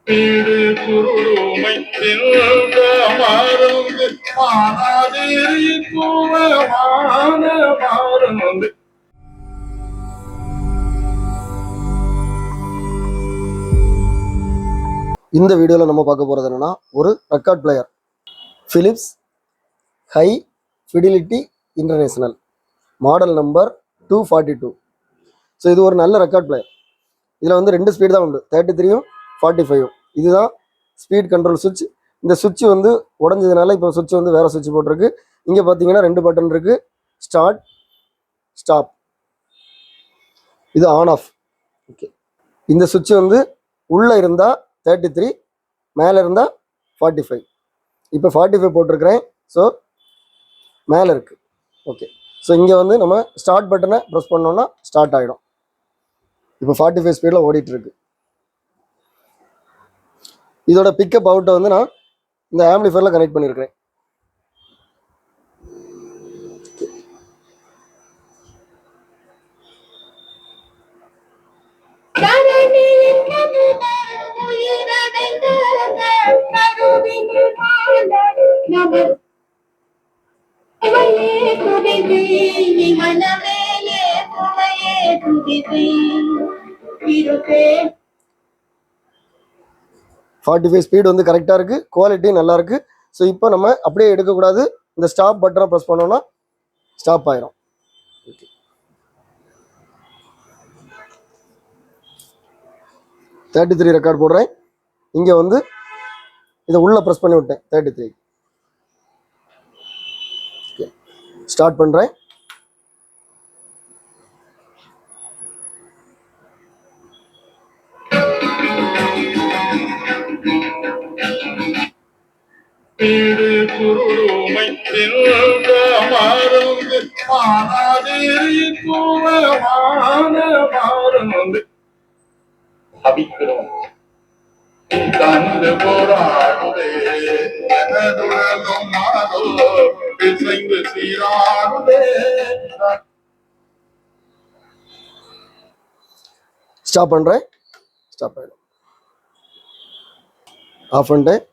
வீடு குருமை மருந்து மானாதேரி கூவமான மருந்து. இந்த வீடியோவில் நம்ம பார்க்க போகிறது என்னன்னா, ஒரு record player Philips hi fidelity international model number 242. So இது ஒரு நல்ல ரெக்கார்ட் பிளேயர். இதில் வந்து 2 ஸ்பீட் தான் உண்டு, 33ம் 45ம். இதுதான் ஸ்பீட் கண்ட்ரோல் சுவிட்ச். இந்த சுவிட்ச் வந்து உடஞ்சதுனால இப்போ சுவிட்ச் வந்து வேறு சுவிட்ச் போட்டிருக்கு. இங்கே பார்த்தீங்கன்னா 2 பட்டன் இருக்குது, ஸ்டார்ட் ஸ்டாப். இது ஆன் ஆஃப். ஓகே, இந்த சுவிட்ச் வந்து உள்ளே இருந்தால் 33, மேலே இருந்தால் 45. இப்போ 45 போட்டிருக்கிறேன். ஸோ மேலே இருக்குது. ஓகே, ஸோ இங்கே வந்து நம்ம ஸ்டார்ட் பட்டனை ப்ரெஸ் பண்ணோன்னா ஸ்டார்ட் ஆகிடும். இப்போ 45 ஸ்பீடில் ஓடிட்டுருக்கு. இதோட பிக்கப் அவுட்டை வந்து நான் இந்த ஆம்பிளிஃபயரில் கனெக்ட் பண்ணியிருக்கிறேன். ஸ்பீடு வந்து கரெக்டாக இருக்குது, குவாலிட்டி நல்லா இருக்குது. ஸோ இப்போ நம்ம அப்படியே எடுக்கக்கூடாது, இந்த ஸ்டாப் பட்டனை ப்ரெஸ் பண்ணோன்னா ஸ்டாப் ஆயிரும். ஓகே, 33 ரெக்கார்ட் போடுறேன். இங்கே வந்து இதை உள்ளே ப்ரெஸ் பண்ணி விட்டேன் 33. ஓகே, ஸ்டார்ட் பண்ணுறேன். வீடு குருமை மருந்து மானாதேரி கூவமான மருந்து. அபிக்கிறோம் தந்து போராடுதே எனதுடலும் மாதோ இசைந்து சீராடுதே. ஸ்டாப் பண்ணுறேன். ஸ்டாப் ஆகிடும். ஆஃப் பண்ணிட்டேன்.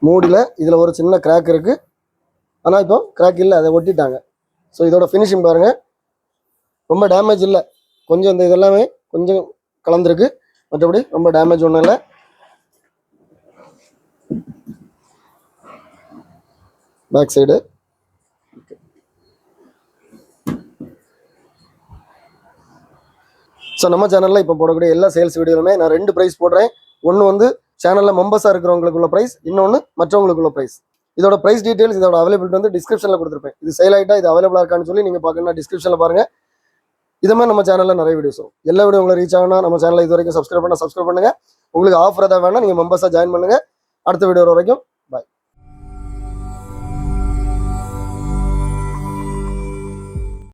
மூடியில் இதில் ஒரு சின்ன கிராக் இருக்குது, ஆனால் இப்போ கிராக் இல்லை, அதை ஒட்டிட்டாங்க. ஸோ இதோட ஃபினிஷிங் பாருங்கள், ரொம்ப டேமேஜ் இல்லை. கொஞ்சம் இந்த இதெல்லாமே கொஞ்சம் கலந்துருக்கு, மற்றபடி ரொம்ப டேமேஜ் ஒன்றும் இல்லை. பேக் சைடு ஸோ நம்ம சேனலில் இப்போ போடக்கூடிய எல்லா சேல்ஸ் வீடியோலுமே நான் 2 ப்ரைஸ் போடுறேன். ஒன்று வந்து சேனலில் மெம்பர்ஸாக இருக்கிறவங்களுக்குள்ள ப்ரைஸ், இன்னொன்று மற்றவங்களுக்குள்ள ப்ரைஸ். இதோட ப்ரைஸ் டீட்டெயில்ஸ், இதோட அவைலபிலிட்டி வந்து டிஸ்கிரிப்ஷனில் கொடுத்துருப்பேன். இது சேல் ஆகிட்டா இது அவைலபிளாக இருக்கான்னு சொல்லி நீங்கள் பார்க்கணும்னா டிஸ்கிரிப்ஷனில் பாருங்கள். இதே மாதிரி நம்ம சேனலில் நிறைய வீடியோஸ் வரும். எல்லா வீடியோ உங்களை ரீச் ஆகணும். நம்ம சேனலில் இது வரைக்கும் சப்ஸ்கிரைப் பண்ணுங்கள். உங்களுக்கு ஆஃபர் எதாவது வேணால் நீங்கள் மெம்பர்ஸாக ஜாயின் பண்ணுங்கள். அடுத்த வீடியோ வரைக்கும்